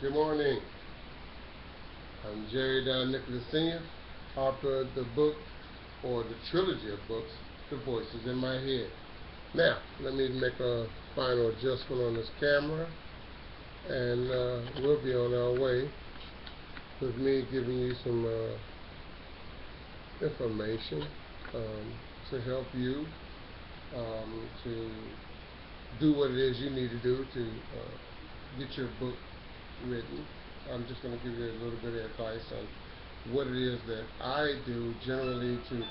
Good morning. I'm Jerry Don Nicholas Sr., author of the book, or the trilogy of books, The Voices in My Head. Now, let me make a final adjustment on this camera, and we'll be on our way with me giving you some information to help you to do what it is you need to do to get your book written. I'm just going to give you a little bit of advice on what it is that I do generally to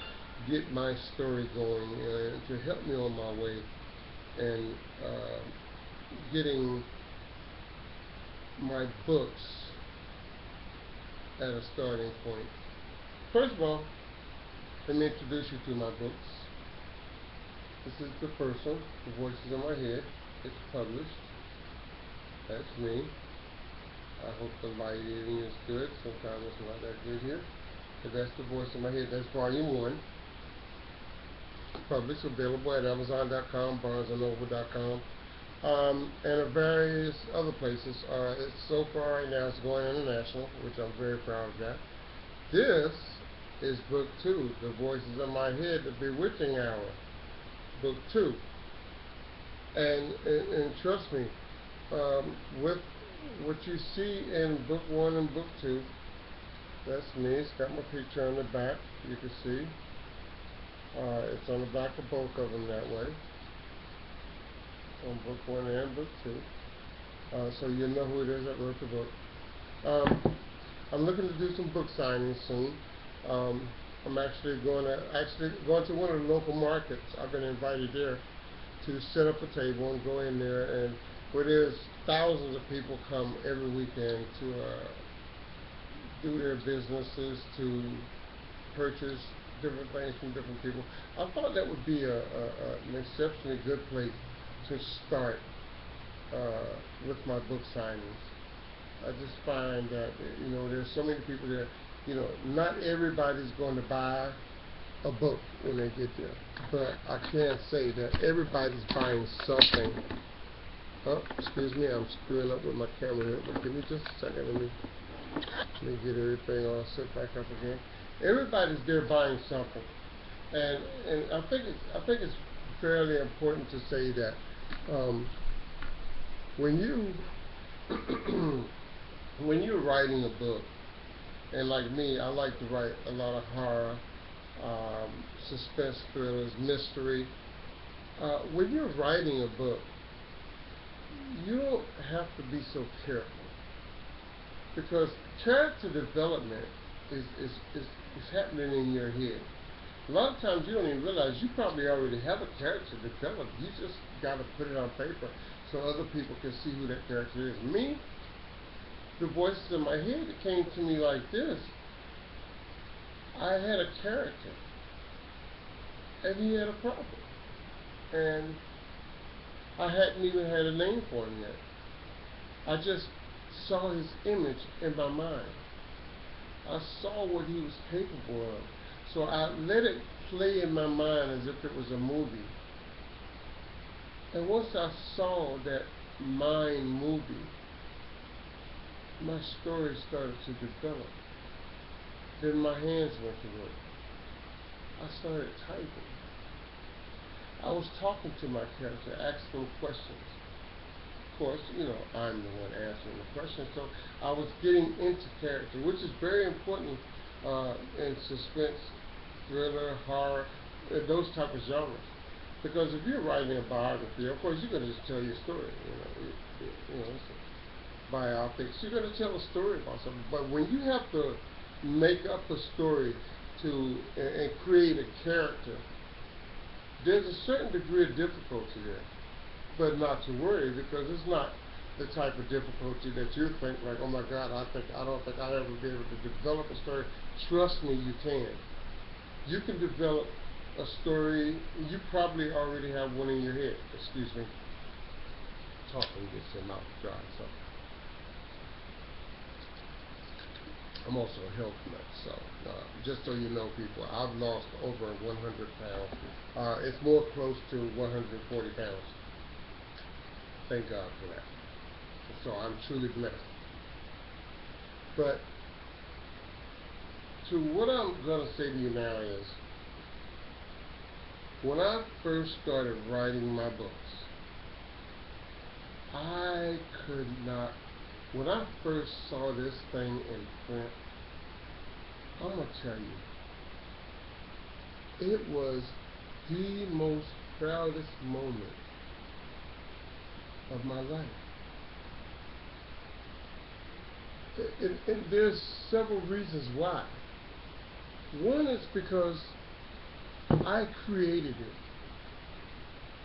get my story going and to help me on my way and getting my books at a starting point. First of all, let me introduce you to my books. This is the first one, The Voices in My Head. It's published. That's me. I hope the lighting is good. Sometimes it's not that good here. But that's The Voice in My Head. That's volume 1. Published, available at Amazon.com, BarnesandNoble.com, and at various other places. So far right now it's going international, which I'm very proud of that. This is book 2, The Voices in My Head, The Bewitching Hour. Book 2. And trust me, with what you see in book 1 and book 2, that's me. It's got my picture on the back, you can see. It's on the back of both of them that way, on book 1 and book 2. So you know who it is that wrote the book. I'm looking to do some book signings soon. I'm actually going to one of the local markets. I've been invited there to set up a table and go in there, and where there's thousands of people come every weekend to do their businesses, to purchase different things from different people. I thought that would be an exceptionally good place to start with my book signings. I just find that, there's so many people there. Not everybody's going to buy a book when they get there, but I can say that everybody's buying something. Oh, excuse me, I'm screwing up with my camera here, but give me just a second. Let me get everything all set back up again. Everybody's there buying something, and I think it's fairly important to say that when you're writing a book, and like me, I like to write a lot of horror, suspense thrillers, mystery. When you're writing a book, you don't have to be so careful, because character development is happening in your head. A lot of times you don't even realize you probably already have a character developed. You just got to put it on paper so other people can see who that character is. Me, the voices in my head, it came to me like this. I had a character, and he had a problem, and I hadn't even had a name for him yet. I just saw his image in my mind. I saw what he was capable of. So I let it play in my mind as if it was a movie. And once I saw that mind movie, my story started to develop. Then my hands went to work. I started typing. I was talking to my character, asking him questions. Of course, I'm the one answering the questions, so I was getting into character, which is very important in suspense, thriller, horror, those type of genres. Because if you're writing a biography, of course, you're going to just tell your story. It's a biopics. You're going to tell a story about something. But when you have to make up a story and create a character, there's a certain degree of difficulty there. But not to worry, because it's not the type of difficulty that you think like, oh my God, I don't think I'll ever be able to develop a story. Trust me, you can. You can develop a story. You probably already have one in your head. Excuse me. Talking gets your mouth dry. So I'm also a health nut, so just so you know, people, I've lost over 100 pounds. It's more close to 140 pounds. Thank God for that. So I'm truly blessed. But to what I'm going to say to you now is, when I first started writing my books, I could not, when I first saw this thing in print, I'm going to tell you, it was the most proudest moment of my life. And there's several reasons why. One is because I created it.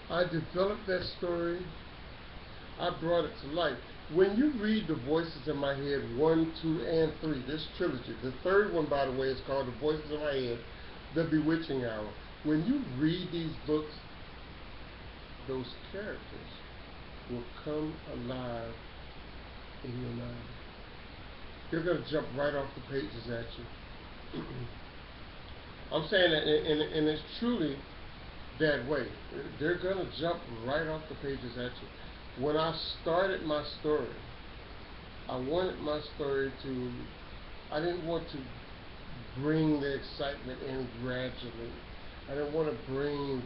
I developed that story. I brought it to life. When you read The Voices in My Head 1, 2, and 3, this trilogy, the third one, by the way, is called The Voices in My Head, The Bewitching Hour. When you read these books, those characters will come alive in your mind. They're going to jump right off the pages at you. I'm saying that, and it's truly that way. They're going to jump right off the pages at you. When I started my story, I wanted my story to, I didn't want to bring the excitement in gradually. I didn't want to bring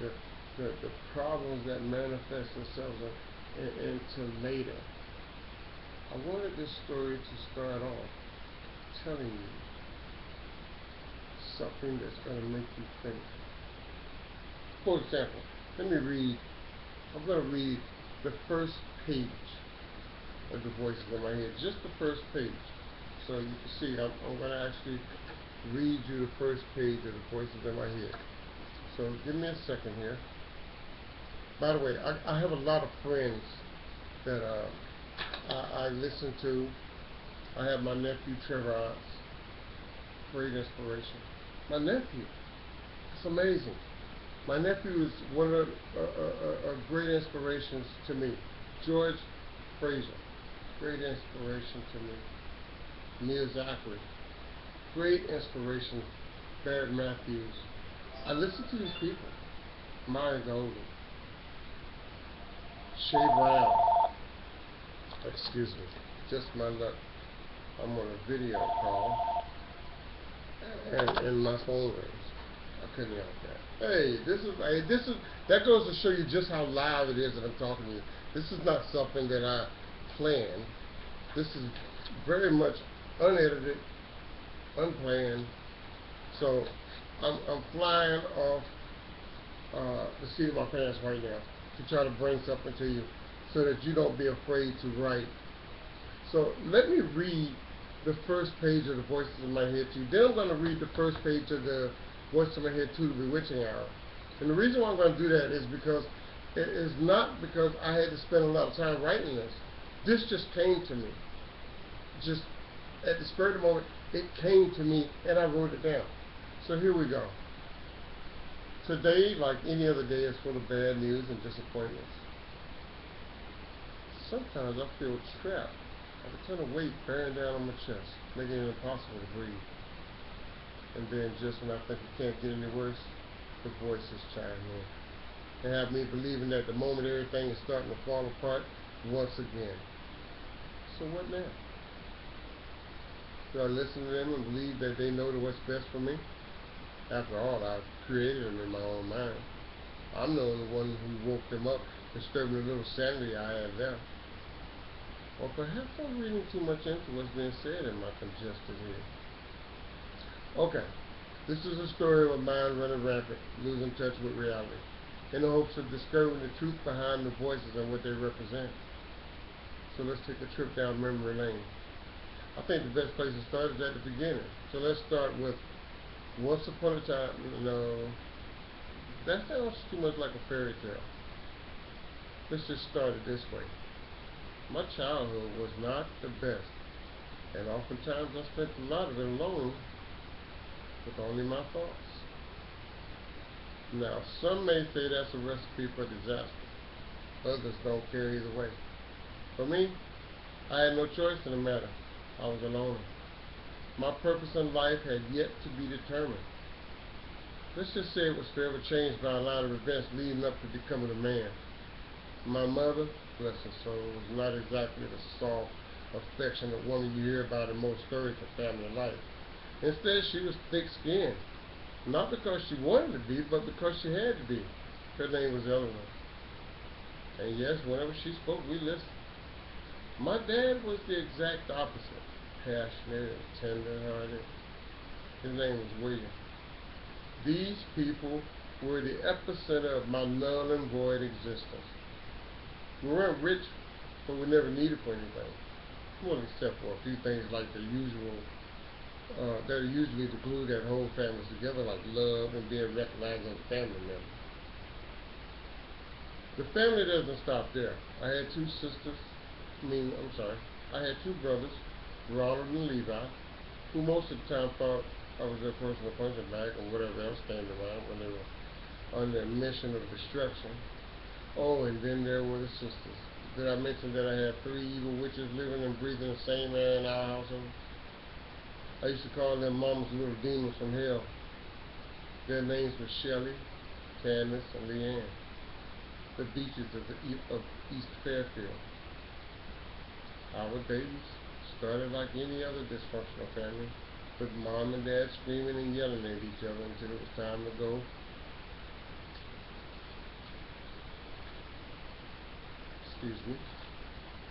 the problems that manifest themselves into later. I wanted this story to start off telling you something that's going to make you think. For example, I'm going to read the first page of The Voices in My Head, just the first page. So you can see, I'm going to actually read you the first page of The Voices in My Head. So give me a second here. By the way, I have a lot of friends that I listen to. I have my nephew Trevor Oz, great inspiration. My nephew, it's amazing. My nephew is one of great inspirations to me. George Fraser, great inspiration to me. Mia Zachary, great inspiration. Barrett Matthews. I listen to these people. Maya Golden, Shay Brown. Excuse me, just my luck. I'm on a video call, and my phone rings. I couldn't help that. Hey, that goes to show you just how loud it is that I'm talking to you. This is not something that I planned. This is very much unedited, unplanned. So I'm flying off the seat of my pants right now to try to bring something to you so that you don't be afraid to write. So let me read the first page of The Voices in My Head to you. Then I'm going to read the first page of The Voices in My Head 2, The Bewitching Hour. And the reason why I'm going to do that is because it is not because I had to spend a lot of time writing this. This just came to me. Just at the spur of the moment, it came to me and I wrote it down. So here we go. Today, like any other day, is full of bad news and disappointments. Sometimes I feel trapped. Like a ton of weight bearing down on my chest, making it impossible to breathe. And then just when I think it can't get any worse, the voices chime in. They have me believing that the moment everything is starting to fall apart once again. So what now? Do I listen to them and believe that they know what's best for me? After all, I created them in my own mind. I'm the only one who woke them up, disturbing the little sanity I had left. Or perhaps I'm reading too much into what's being said in my congested head. Okay, this is a story of a mind running rampant, losing touch with reality, in the hopes of discovering the truth behind the voices and what they represent. So let's take a trip down memory lane. I think the best place to start is at the beginning. So let's start with once upon a time. No, that sounds too much like a fairy tale. Let's just start it this way. My childhood was not the best, and oftentimes I spent a lot of it alone with only my thoughts. Now, some may say that's a recipe for disaster. Others don't care either way. For me, I had no choice in the matter. I was alone. My purpose in life had yet to be determined. Let's just say it was forever changed by a lot of events leading up to becoming a man. My mother, bless her soul, was not exactly the soft, affectionate woman you hear about in most stories of family life. Instead, she was thick-skinned. Not because she wanted to be, but because she had to be. Her name was Eleanor. And yes, whenever she spoke, we listened. My dad was the exact opposite. Passionate and tender-hearted. His name was William. These people were the epicenter of my null and void existence. We weren't rich, but we never needed for anything. Well, except for a few things like the usual, that are usually the glue that hold families together, like love and being recognized as a family member. The family doesn't stop there. I had two sisters, I had two brothers, Ronald and Levi, who most of the time thought I was their personal punching bag or whatever else came around when they were on their mission of destruction. Oh, and then there were the sisters. Did I mention that I had 3 evil witches living and breathing the same air in our household? I used to call them Mama's little demons from hell. Their names were Shelley, Candace, and Leanne. The beaches of East Fairfield. Our babies started like any other dysfunctional family, with Mom and Dad screaming and yelling at each other until it was time to go. Excuse me.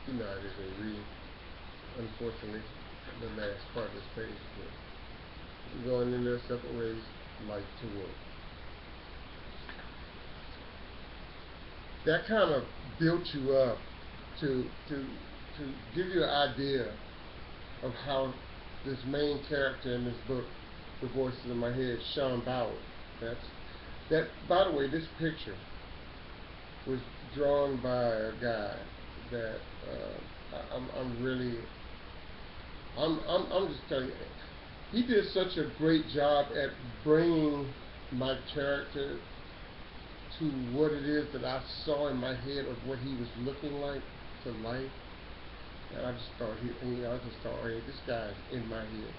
You know I didn't read, unfortunately, the last part of this page. We're going in their separate ways, life to work. That kind of built you up to give you an idea of how this main character in this book, The Voices in My Head, Sean Bowers. By the way, this picture was drawn by a guy that I'm just telling you, he did such a great job at bringing my character to what it is that I saw in my head of what he was looking like to life. And I just thought, hey, this guy's in my head.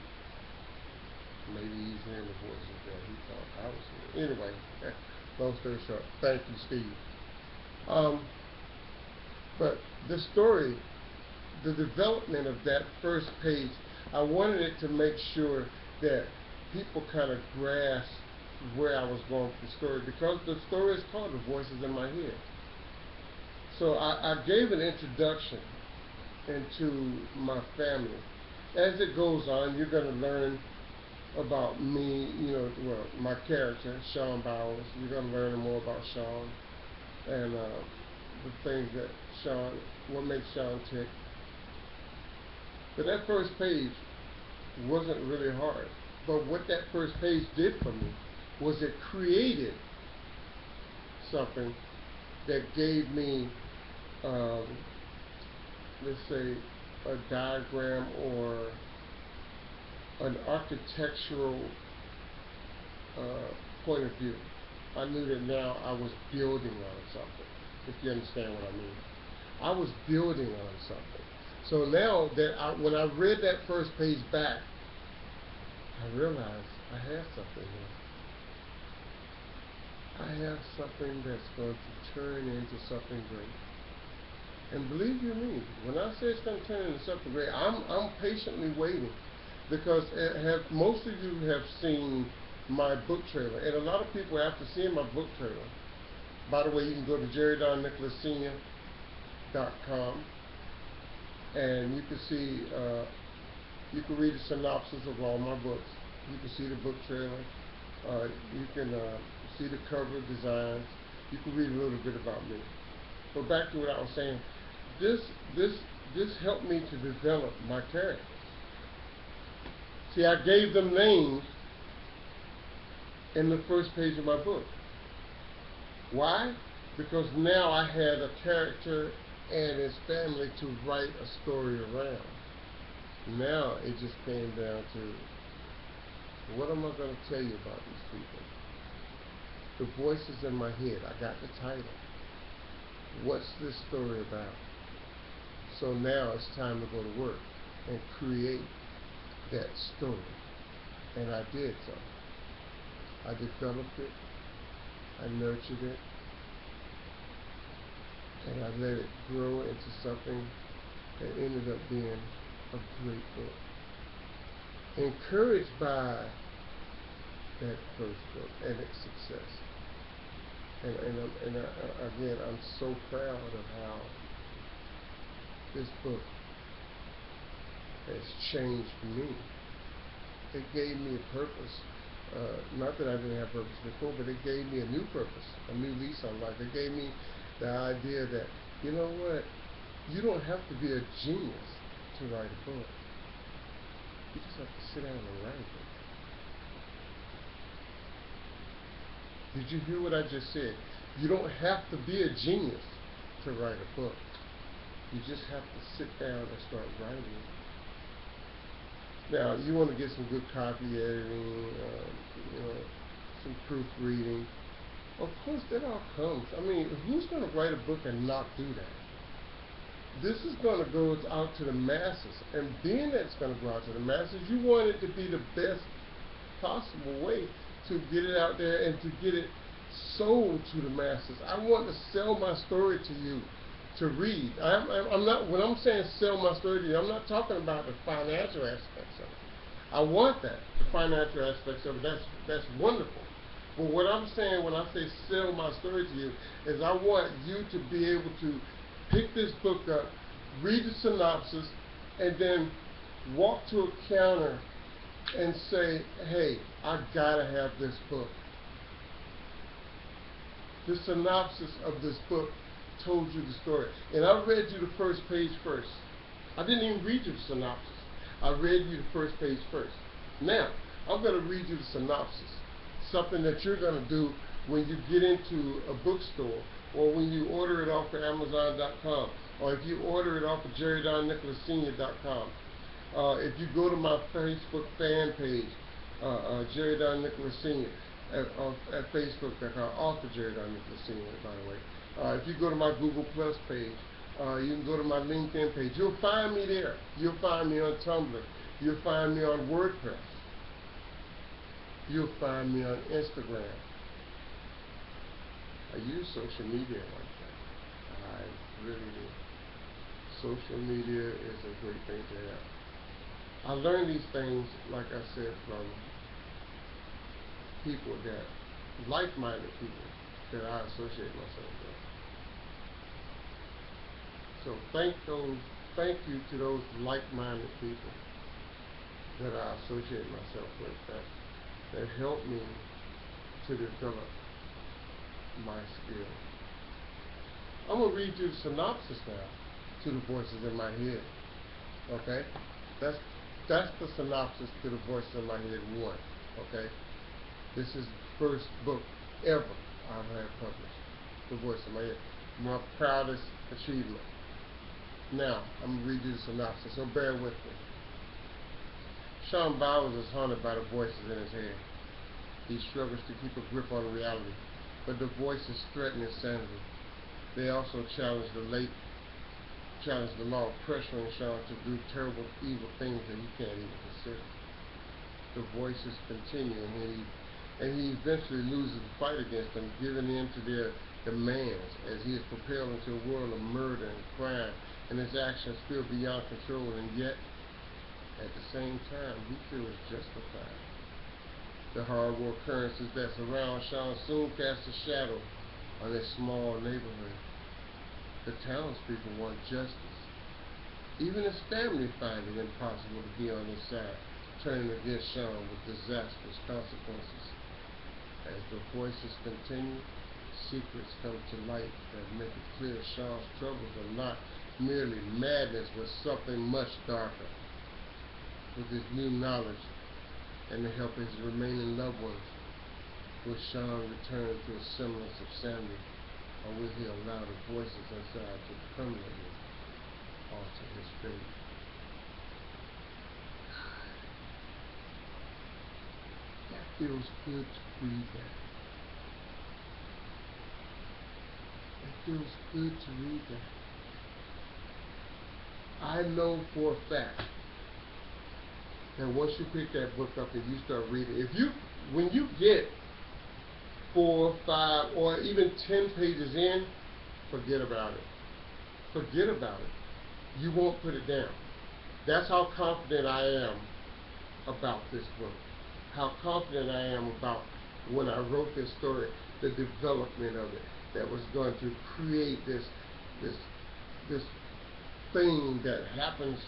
Maybe he's hearing the voices that he thought I was hearing. Anyway, long story short, thank you, Steve. But the story, the development of that first page, I wanted it to make sure that people kind of grasp where I was going with the story, because the story is called The Voices in My Head. So I gave an introduction into my family. As it goes on, you're going to learn about me, my character, Sean Bowers. You're going to learn more about Sean and the things that what makes Sean tick. But that first page wasn't really hard. But what that first page did for me was it created something that gave me, let's say, a diagram or an architectural point of view. I knew that now I was building on something, if you understand what I mean. I was building on something. So now that when I read that first page back, I realized I had something here. I have something that's going to turn into something great. And believe you me, when I say it's going to turn into something great, I'm patiently waiting, because most of you have seen my book trailer, and a lot of people, after seeing my book trailer, by the way, you can go to jerrydonnicholassenior.com and you can see, you can read the synopsis of all my books. You can see the book trailer. You can see the cover designs. You can read a little bit about me. But back to what I was saying, this helped me to develop my characters. See, I gave them names in the first page of my book. Why? Because now I had a character and his family to write a story around. Now it just came down to, what am I going to tell you about these people? The Voices in My Head. I got the title. What's this story about? So now it's time to go to work and create that story. And I did so. I developed it. I nurtured it. And I let it grow into something It ended up being a great book. Encouraged by that first book and its success. Again, I'm so proud of how this book has changed me. It gave me a purpose. Not that I didn't have purpose before, but it gave me a new purpose, a new lease on life. It gave me the idea that, you know what, you don't have to be a genius to write a book. You just have to sit down and write it. Did you hear what I just said? You don't have to be a genius to write a book. You just have to sit down and start writing. Now, you want to get some good copy editing, some proofreading. Of course, that all comes. I mean, who's going to write a book and not do that? This is going to go out to the masses. And being that it's going to go out to the masses, you want it to be the best possible way to get it out there and to get it sold to the masses. I want to sell my story to you to read. I'm not, when I'm saying sell my story to you, I'm not talking about the financial aspects of it. I want that, the financial aspects of it. That's wonderful. But what I'm saying when I say sell my story to you is I want you to be able to pick this book up, read the synopsis, and then walk to a counter and say, hey, I gotta have this book. The synopsis of this book told you the story. And I read you the first page first. I didn't even read you the synopsis. I read you the first page first. Now, I'm going to read you the synopsis. Something that you're going to do when you get into a bookstore, or when you order it off of Amazon.com, or if you order it off of JerryDonNicholasSenior.com. If you go to my Facebook fan page, Jerry Don Nicholas Senior, at Facebook.com, author Jerry Don Nicholas Senior, by the way. If you go to my Google Plus page, you can go to my LinkedIn page. You'll find me there. You'll find me on Tumblr. You'll find me on WordPress. You'll find me on Instagram. I use social media like that. I really do. Social media is a great thing to have. I learned these things, like I said, from people that, like-minded people that I associate myself with. So thank you to those like-minded people that I associate myself with, that help me to develop my skills. I'm going to read you the synopsis now to the voices in my head. Okay? That's the synopsis to the voices in my head 1. Okay? This is the first book ever I've had published. The Voice in My Head. My proudest achievement. Now, I'm going to read you the synopsis, so bear with me. Sean Bowers is haunted by the voices in his head. He struggles to keep a grip on reality, but the voices threaten his sanity. They also challenge the law, pressuring Sean to do terrible, evil things that he can't even consider. The voices continue, and he eventually loses the fight against them, giving in to their demands as he is propelled into a world of murder and crime, and his actions feel beyond control, and yet, at the same time, he feels justified. The horrible occurrences that surround Sean soon cast a shadow on his small neighborhood. The townspeople want justice. Even his family find it impossible to be on his side, turning against Sean with disastrous consequences. As the voices continue, secrets come to light that make it clear Sean's troubles are not merely madness, but something much darker. With his new knowledge and the help of his remaining loved ones, will Sean return to a semblance of sanity, or will he allow the voices inside to permanently alter his fate? That feels good to read that. It feels good to read that. I know for a fact that once you pick that book up and you start reading, when you get 4, 5, or even 10 pages in, forget about it. Forget about it. you won't put it down. That's how confident I am about this book. How confident I am about when I wrote this story, the development of it, that was going to create this this thing that happens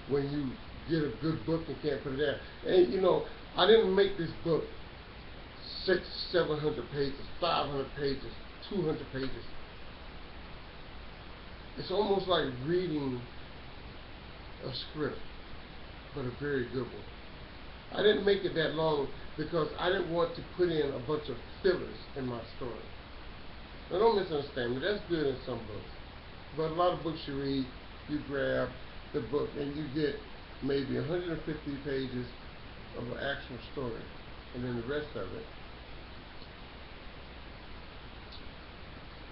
when you get a good book and can't put it down. And you know, I didn't make this book 600-700 pages, 500 pages, 200 pages. It's almost like reading a script, but a very good one. I didn't make it that long because I didn't want to put in a bunch of fillers in my story. Now don't misunderstand me, that's good in some books. But a lot of books you read, you grab the book and you get maybe 150 pages of an actual story, and then the rest of it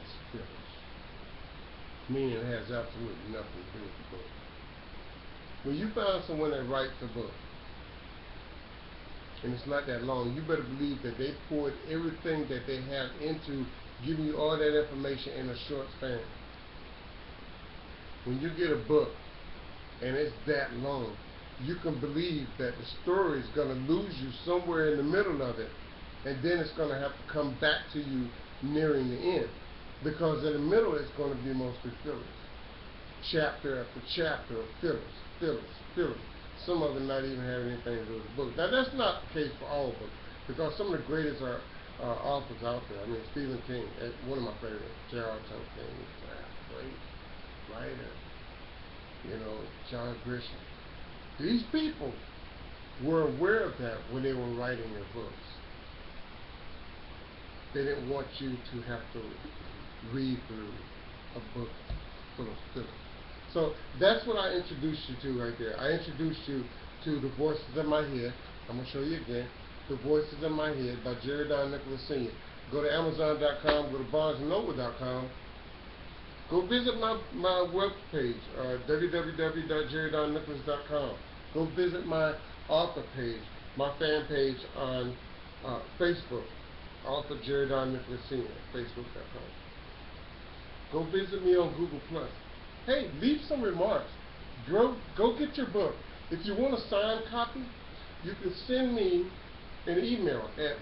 is fillers. Meaning it has absolutely nothing to do with the book. When you find someone that writes a book, and it's not that long, you better believe that they poured everything that they have into giving you all that information in a short span. When you get a book and it's that long, you can believe that the story is going to lose you somewhere in the middle of it, and then it's going to have to come back to you nearing the end, because in the middle it's going to be mostly fillers. Chapter after chapter of fillers, fillers, fillers. Some of them not even having anything to do with the book. Now that's not the case for all books, because some of the greatest authors out there. I mean, Stephen King, one of my favorites. J.R. Tolkien, great writer. You know, John Grisham. These people were aware of that when they were writing their books. They didn't want you to have to read through a book full of fillers. So that's what I introduced you to right there. I introduced you to The Voices in My Head. I'm going to show you again. The Voices in My Head by Jerry Don Nicholas Sr. Go to Amazon.com, go to BarnesandNoble.com. Go visit my webpage, www.jerrydonnicholas.com. Go visit my author page, my fan page on Facebook, author Jerry Don Nicholas Sr., Facebook.com. Go visit me on Google+. Hey, leave some remarks. Go get your book. If you want a signed copy, you can send me an email at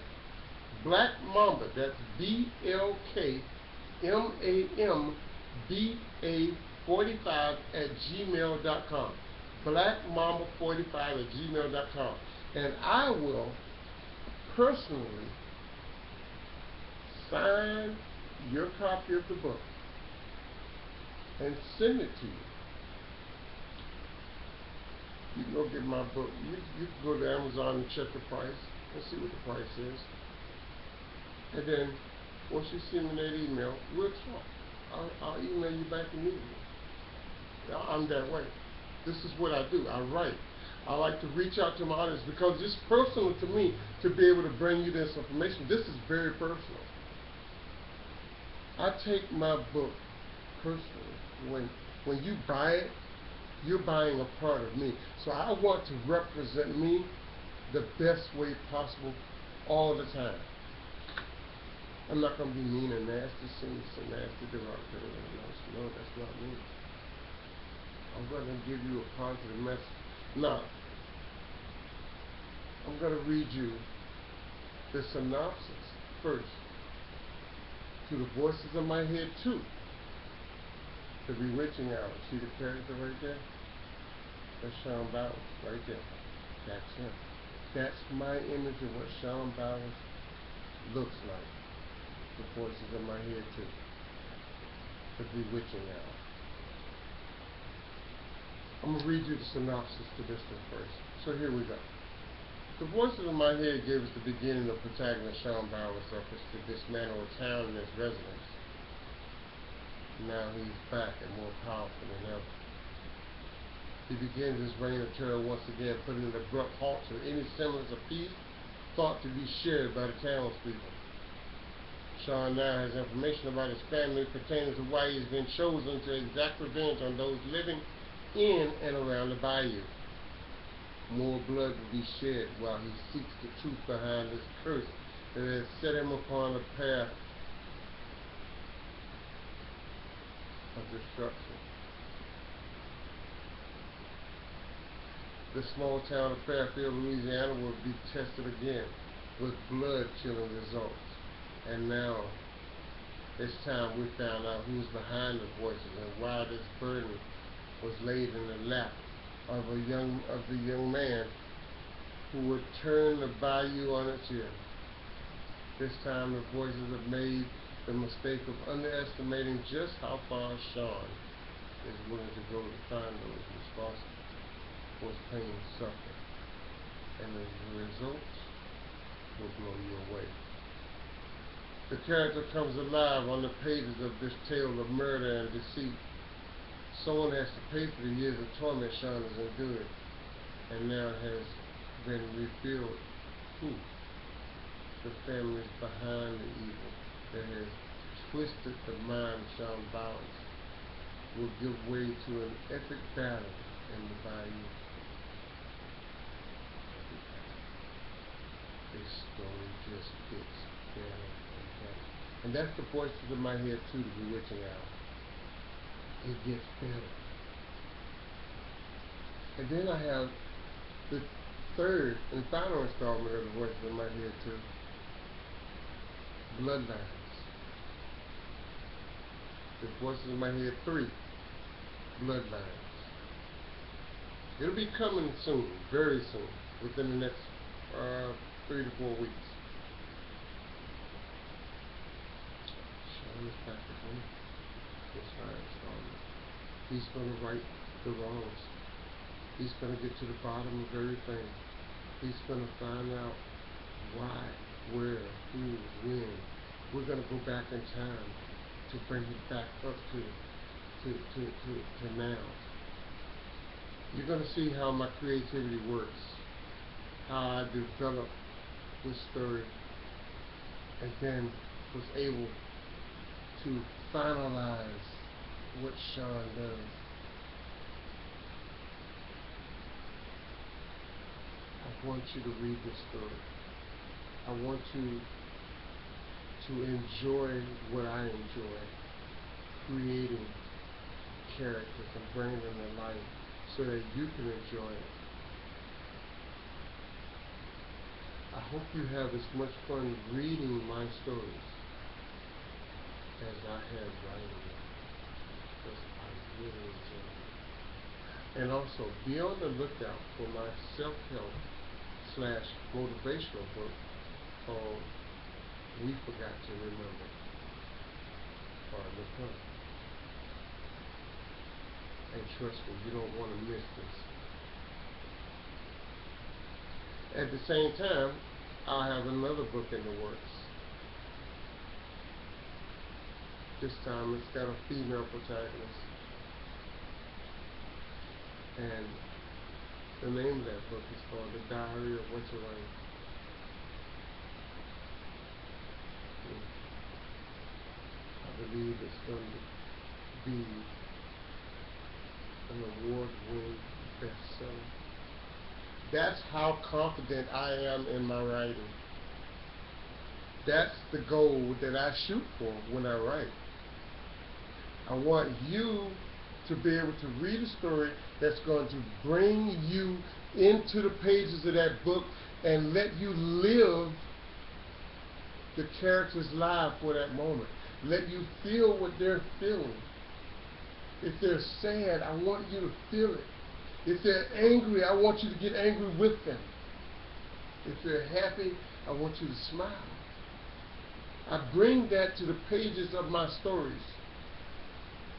blackmamba, that's BLKMAMBA45 blackmamba45 and I will personally sign your copy of the book and send it to you. You can go get my book. You can go to Amazon and check the price and see what the price is. And then once you send me that email, we'll talk. I'll email you back immediately. I'm that way. This is what I do. I write. I like to reach out to my audience because it's personal to me to be able to bring you this information. This is very personal. I take my book personally. When you buy it, you're buying a part of me. So I want to represent me the best way possible all the time. I'm not going to be mean and nasty, saying some nasty derogatory. No, that's not me. I'm going to give you a positive message. Now, I'm going to read you the synopsis first to The Voices in My Head 2. The Bewitching Hour. See the character right there? That's Sean Bowers right there. That's him. That's my image of what Sean Bowers looks like. The Voices in My Head 2. The Bewitching Hour. I'm going to read you the synopsis to this one first. So here we go. The Voices in My Head gave us the beginning of protagonist Sean Bowers' efforts to dismantle a town and its residents. Now he's back and more powerful than ever. He begins his reign of terror once again, putting an abrupt halt to any semblance of peace thought to be shared by the townspeople. Sean now has information about his family pertaining to why he's been chosen to exact revenge on those living in and around the bayou. More blood will be shed while he seeks the truth behind this curse that has set him upon a path of destruction. the small town of Fairfield, Louisiana would be tested again with blood-chilling results. And now it's time we found out who's behind the voices and why this burden was laid in the lap of the young man who would turn the bayou on its ear. This time the voices have made the mistake of underestimating just how far Sean is willing to go to find those responsible for his pain and suffering. And the results will blow you away. The character comes alive on the pages of this tale of murder and deceit. Someone has to pay for the years of torment Sean has endured, and now it has been revealed who the families behind the evil that has twisted the mind of Sean Bowers will give way to an epic battle in the bayou. This story just gets better and better. And that's the voices in my head too, the bewitching hour. It gets better. And then I have the third and final installment of the voices in my head too. Bloodlines. The voices in my head 3. Bloodlines. It'll be coming soon, very soon, within the next 3 to 4 weeks. Sean is back again. This final installment. He's going to right the wrongs. He's going to get to the bottom of everything. He's going to find out why, where, who, when. We're going to go back in time to bring him back up to now. You're going to see how my creativity works, how I developed this story, and then was able to finalize what Sean does. I want you to read this story. I want you to enjoy what I enjoy, creating characters and bringing them to life so that you can enjoy it. I hope you have as much fun reading my stories as I have writing them, because I really enjoy it. And also, be on the lookout for my self-help / motivational book called We Forgot to Remember. Pardon the pun. And trust me, you don't want to miss this. At the same time, I'll have another book in the works. This time it's got a female protagonist. And the name of that book is called The Diary of Winter Rain. I believe it's going to be an award-winning bestseller. That's how confident I am in my writing. That's the goal that I shoot for when I write. I want you to be able to read a story that's going to bring you into the pages of that book and let you live the character's life for that moment. Let you feel what they're feeling. If they're sad, I want you to feel it. If they're angry, I want you to get angry with them. If they're happy, I want you to smile. I bring that to the pages of my stories.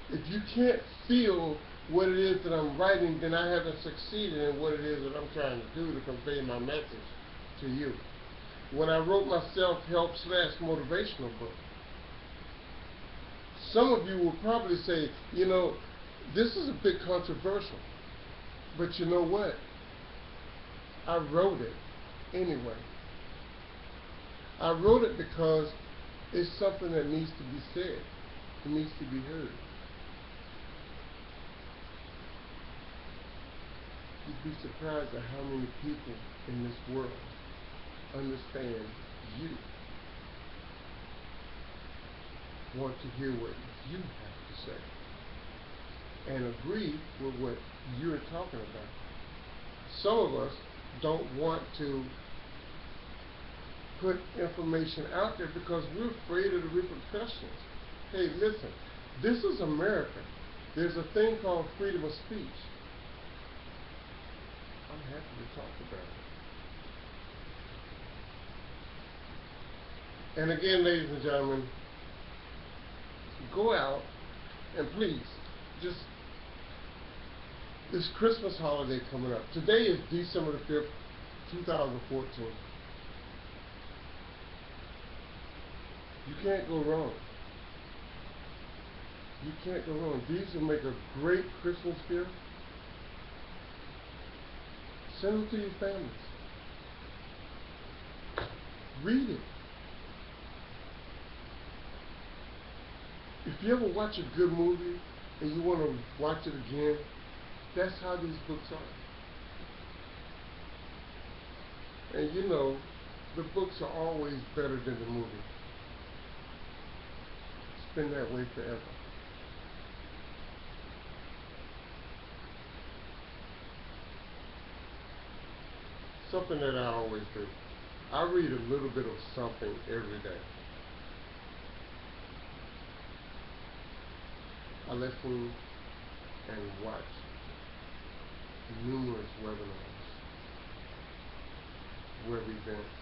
If you can't feel what it is that I'm writing, then I haven't succeeded in what it is that I'm trying to do to convey my message to you. When I wrote my self-help / motivational book, some of you will probably say, you know, this is a bit controversial. But you know what? I wrote it anyway. I wrote it because it's something that needs to be said. It needs to be heard. You'd be surprised at how many people in this world understand you, want to hear what you have to say, and agree with what you're talking about. Some of us don't want to put information out there because we're afraid of the repercussions. Hey, listen, this is America. There's a thing called freedom of speech. I'm happy to talk about it. And again, ladies and gentlemen, go out and please, just this Christmas holiday coming up. Today is December the 5th, 2014. You can't go wrong. You can't go wrong. These will make a great Christmas gift. Send them to your families. Read it. If you ever watch a good movie and you want to watch it again, that's how these books are. And you know, the books are always better than the movie. It's been that way forever. Something that I always do. I read a little bit of something every day. I listen and watch numerous webinars, web events.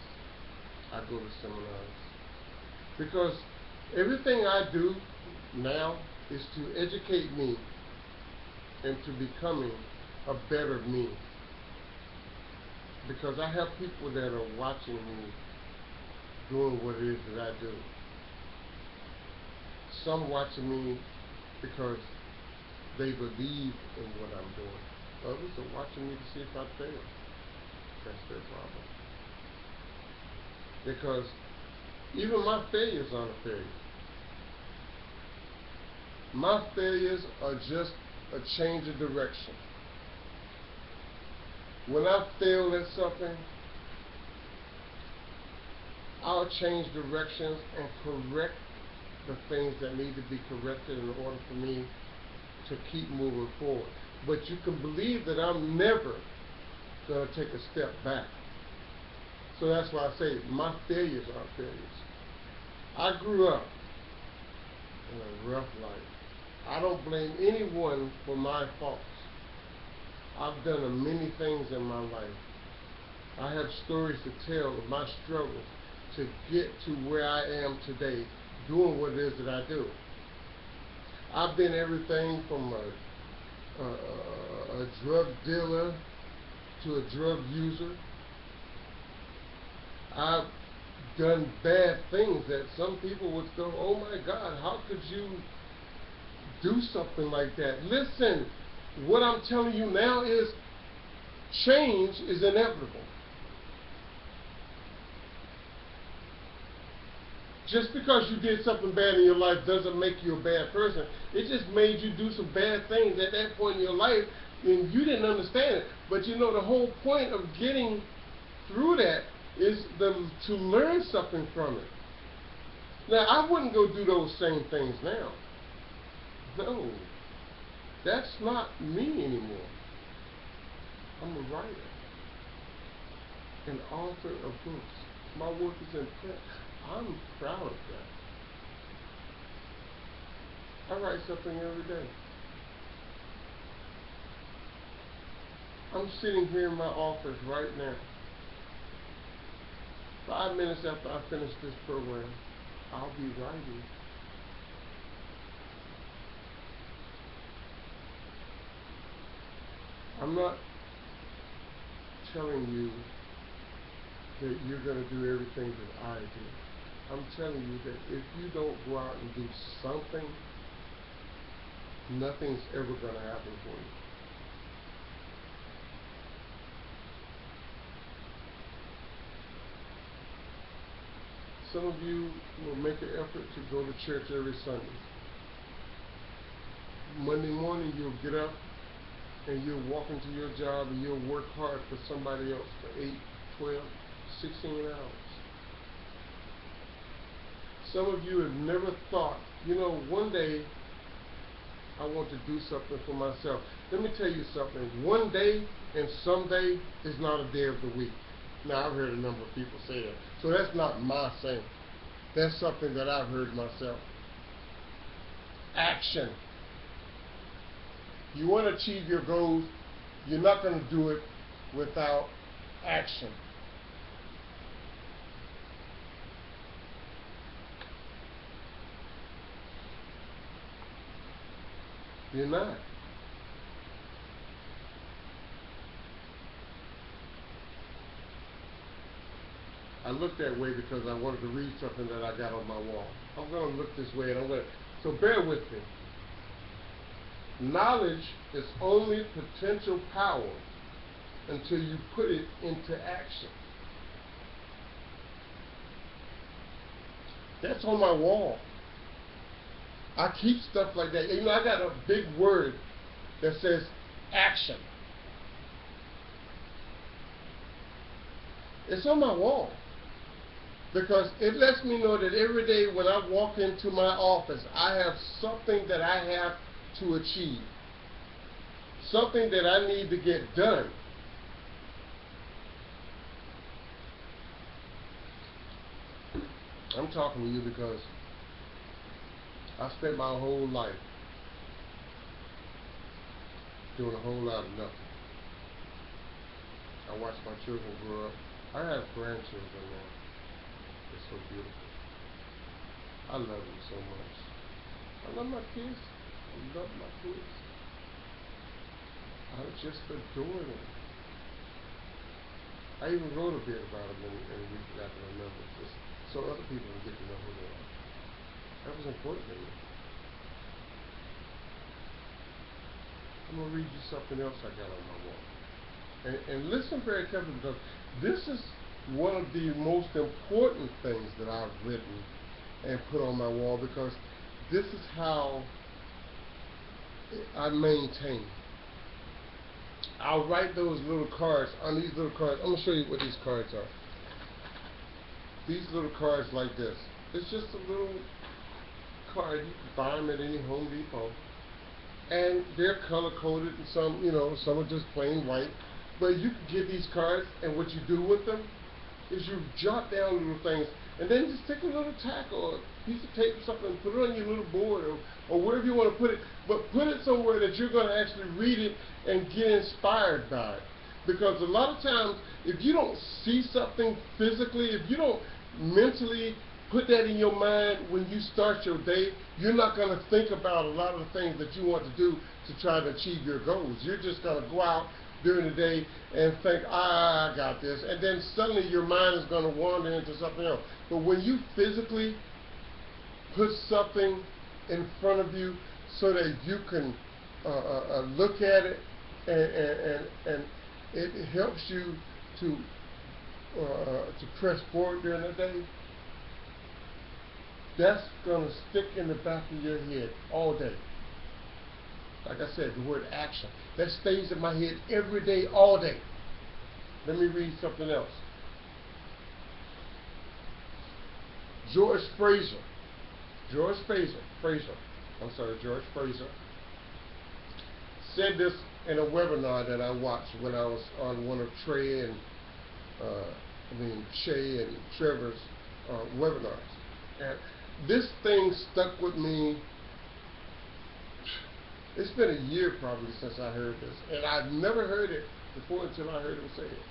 I go to seminars. Because everything I do now is to educate me into becoming a better me. Because I have people that are watching me doing what it is that I do. Some watching me because they believe in what I'm doing. Others are watching me to see if I fail. That's their problem. Because even my failures aren't a failure. My failures are just a change of direction. When I fail at something, I'll change directions and correct the things that need to be corrected in order for me to keep moving forward. But you can believe that I'm never going to take a step back. So that's why I say my failures aren't failures. I grew up in a rough life. I don't blame anyone for my faults. I've done many things in my life. I have stories to tell of my struggles to get to where I am today, doing what it is that I do. I've been everything from a drug dealer to a drug user. I've done bad things that some people would go, oh my God, how could you do something like that? Listen, what I'm telling you now is change is inevitable. Just because you did something bad in your life doesn't make you a bad person. It just made you do some bad things at that point in your life and you didn't understand it. But you know, the whole point of getting through that is to learn something from it. Now, I wouldn't go do those same things now. No. That's not me anymore. I'm a writer, an author of books. My work is in print. I'm proud of that. I write something every day. I'm sitting here in my office right now. 5 minutes after I finish this program, I'll be writing. I'm not telling you that you're going to do everything that I do. I'm telling you that if you don't go out and do something, nothing's ever going to happen for you. Some of you will make an effort to go to church every Sunday. Monday morning you'll get up and you'll walk into your job and you'll work hard for somebody else for 8, 12, 16 hours. Some of you have never thought, you know, one day I want to do something for myself. let me tell you something. One day and someday is not a day of the week. Now, I've heard a number of people say that. So that's not my saying. That's something that I've heard myself. Action. You want to achieve your goals, you're not going to do it without action. You're not. I look that way because I wanted to read something that I got on my wall. I'm going to look this way, and I'm going to. So bear with me. Knowledge is only potential power until you put it into action. That's on my wall. I keep stuff like that. You know, I got a big word that says action. It's on my wall because it lets me know that every day when I walk into my office, I have something that I have to achieve, something that I need to get done. I'm talking to you because I spent my whole life doing a whole lot of nothing. I watched my children grow up. I have grandchildren now. It's so beautiful. I love them so much. I love my kids. I love my kids. I just adore them. I even wrote a bit about them in Week After Remember, just so other people will get to know who they are. That was important to me. I'm going to read you something else I got on my wall. And listen very carefully, because this is one of the most important things that I've written and put on my wall, because this is how I maintain. I'll write those little cards on these little cards. I'm going to show you what these cards are. These little cards like this. It's just a little card. You can buy them at any Home Depot. And they're color coded, and some, you know, some are just plain white. But you can get these cards, and what you do with them is you jot down little things, and then just take a little tack or a piece of tape or something and put it on your little board, or wherever you want to put it. But put it somewhere that you're going to actually read it and get inspired by it. Because a lot of times, if you don't see something physically, if you don't mentally put that in your mind when you start your day, you're not going to think about a lot of the things that you want to do to try to achieve your goals. You're just going to go out during the day and think, I got this, and then suddenly your mind is going to wander into something else. But when you physically put something in front of you so that you can look at it, and it helps you to press forward during the day, that's going to stick in the back of your head all day. Like I said, the word action. That stays in my head every day, all day. Let me read something else. George Fraser said this in a webinar that I watched when I was on one of Shay and Trevor's webinars. And this thing stuck with me. It's been a year probably since I heard this, and I've never heard it before until I heard him say it.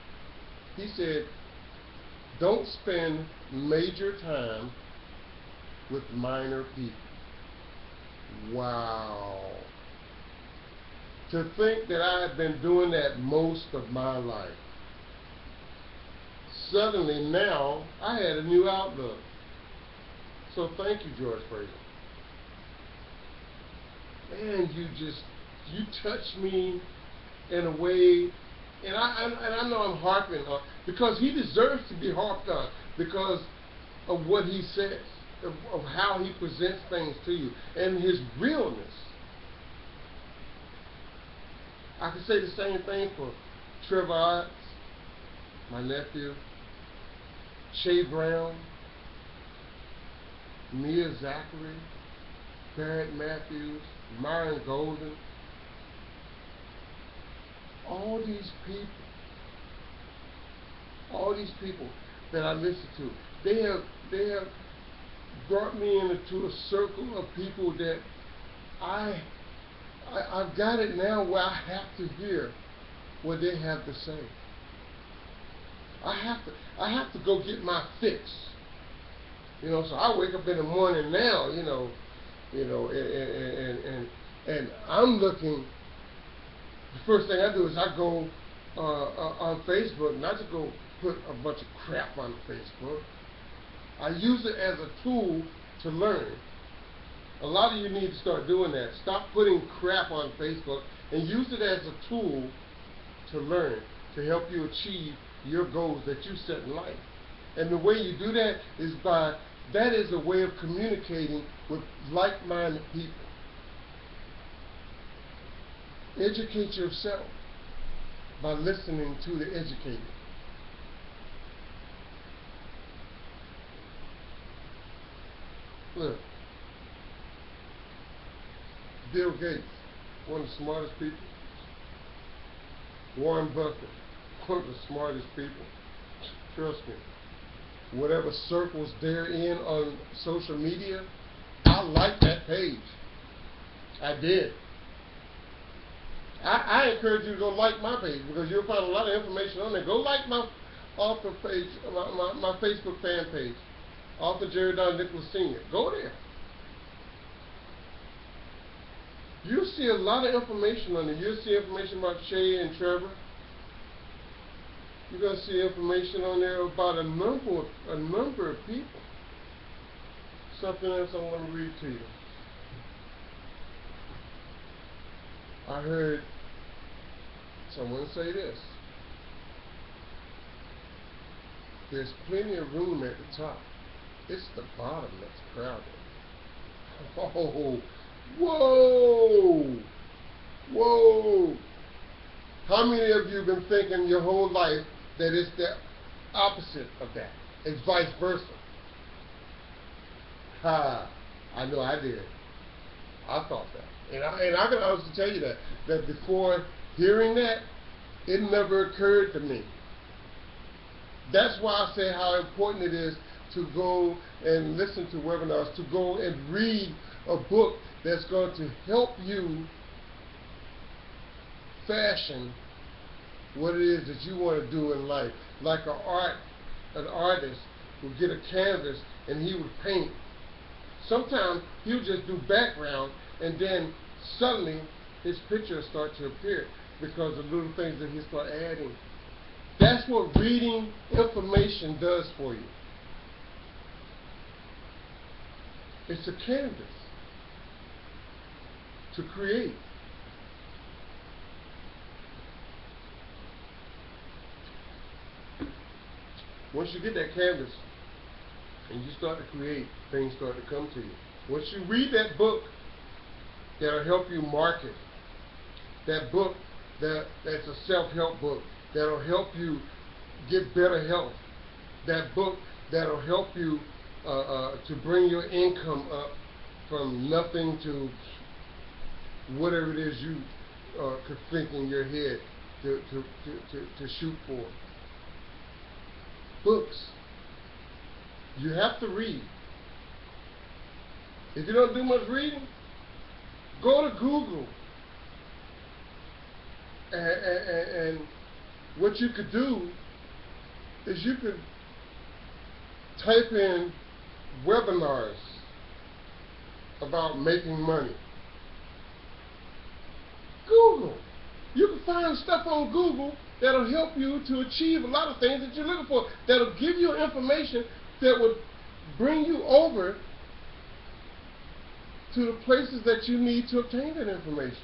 He said, don't spend major time with minor people. Wow. To think that I had been doing that most of my life. Suddenly now, I had a new outlook. So thank you, George Fraser. Man, you touched me in a way, and I know I'm harping on, because he deserves to be harped on, because of what he says, of how he presents things to you, and his realness. I can say the same thing for Trevor Otts, my nephew, Shay Brown, Mia Zachary, Barrett Matthews, Myron Golden. all these people that I listen to, they have brought me into a circle of people that I've got it now where I have to hear what they have to say. I have to go get my fix. So I wake up in the morning now, and I'm looking. The first thing I do is I go on Facebook, not to go put a bunch of crap on Facebook. I use it as a tool to learn. A lot of you need to start doing that. Stop putting crap on Facebook and use it as a tool to learn, to help you achieve your goals that you set in life. And the way you do that is that is a way of communicating with like-minded people. Educate yourself by listening to the educated. Look, Bill Gates, one of the smartest people. Warren Buffett, one of the smartest people. Trust me. Whatever circles they're in on social media, I like that page. I did. I encourage you to go like my page because you'll find a lot of information on there. Go like my author page, my Facebook fan page, Author Jerry Don Nicholas Sr. Go there. You'll see a lot of information on there. You'll see information about Shay and Trevor. You're going to see information on there about a number of people. Something else I want to read to you. I heard someone say this. There's plenty of room at the top. It's the bottom that's crowded. Oh, whoa! Whoa! How many of you have been thinking your whole life that it's the opposite of that? It's vice versa. I know I did. I thought that. And I can honestly tell you that before hearing that, it never occurred to me. That's why I say how important it is to go and listen to webinars, to go and read a book that's going to help you fashion what it is that you want to do in life. Like an artist would get a canvas and he would paint. Sometimes he would just do background and then suddenly his pictures start to appear because of little things that he start adding. That's what reading information does for you. It's a canvas to create. Once you get that canvas and you start to create, things start to come to you. Once you read that book, that'll help you market. That book that's a self-help book that'll help you get better health. That book that'll help you to bring your income up from nothing to whatever it is you could think in your head to shoot for. Books. You have to read. If you don't do much reading, go to Google. And what you could do is you could type in webinars about making money. Google. You can find stuff on Google that'll help you to achieve a lot of things that you're looking for. That'll give you information that would bring you over to the places that you need to obtain that information.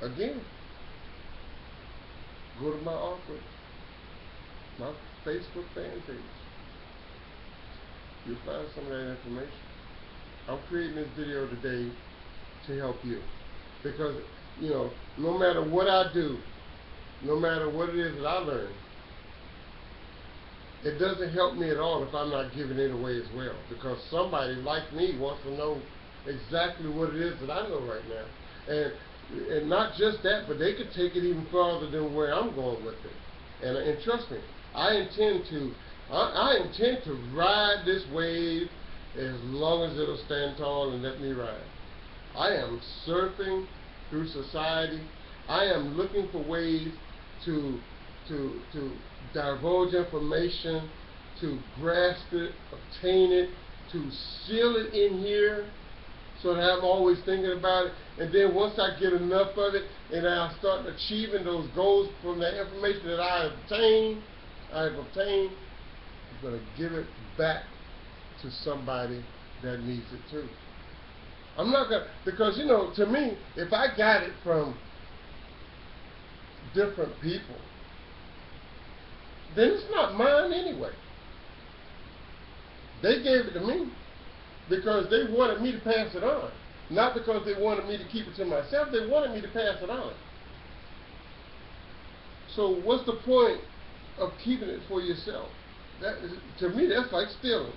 Again, go to my author, my Facebook fan page. You'll find some of that information. I'm creating this video today to help you. Because, no matter what I do, no matter what it is that I learn, it doesn't help me at all if I'm not giving it away as well. Because somebody like me wants to know exactly what it is that I know right now. And And not just that, but they could take it even farther than where I'm going with it. And trust me, I intend to ride this wave as long as it'll stand tall and let me ride. I am surfing through society. I am looking for ways to divulge information, to grasp it, obtain it, to seal it in here, so that I'm always thinking about it. And then once I get enough of it, and I start achieving those goals from the information that I have obtained, I'm going to give it back to somebody that needs it too. I'm not going to, because to me, if I got it from different people, then it's not mine anyway. They gave it to me because they wanted me to pass it on. Not because they wanted me to keep it to myself. They wanted me to pass it on. So what's the point of keeping it for yourself? That is, to me, that's like stealing.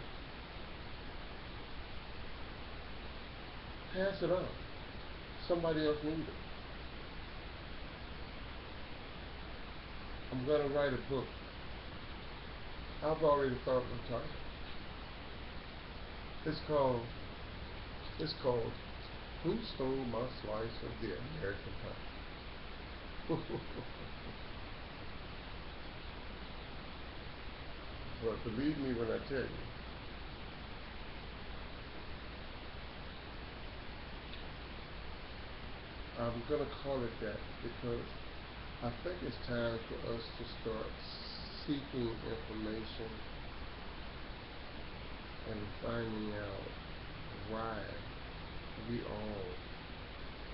Pass it on. Somebody else needs it. I'm going to write a book. I've already thought of the title. It's called Who Stole My Slice of the American Pie? But believe me when I tell you, I'm going to call it that because I think it's time for us to start seeking information and finding out why we all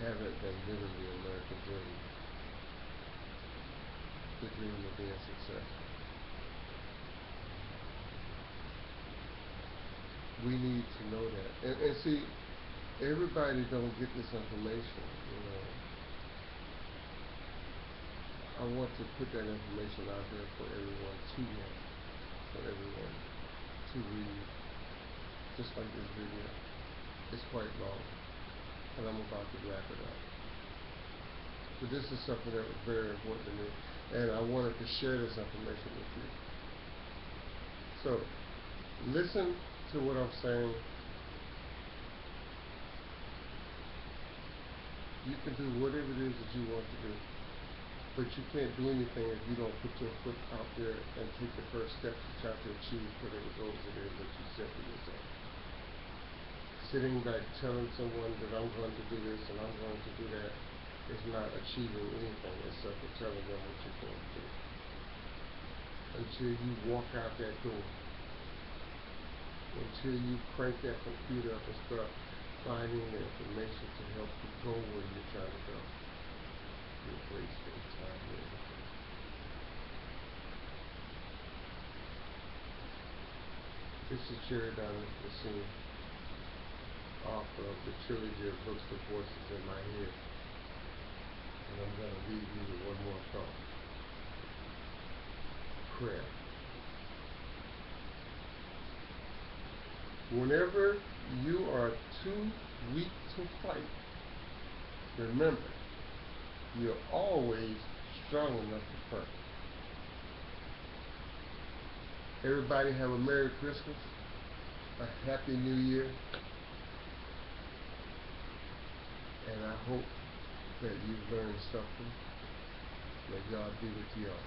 haven't been living the American dream, the dream of being successful. We need to know that. And see, everybody don't get this information, I want to put that information out there for everyone to know, for everyone to read, just like this video. It's quite long, and I'm about to wrap it up. But this is something that was very important to me, and I wanted to share this information with you. So, listen to what I'm saying. You can do whatever it is that you want to do, but you can't do anything if you don't put your foot out there and take the first step to try to achieve whatever goals it is that you set for yourself. Sitting back telling someone that I'm going to do this and I'm going to do that is not achieving anything except for telling them what you're going to do. Until you walk out that door, until you crank that computer up and start finding the information to help you go where you're trying to go, you're wasting time and energy. This is Jerry Donald, the scene, author of the trilogy of books, The Voices in My Head. And I'm going to leave you with one more thought. Prayer. Whenever you are too weak to fight, remember, you're always strong enough to pray. Everybody have a Merry Christmas, a Happy New Year, and I hope that you've learned something. May God be with you all.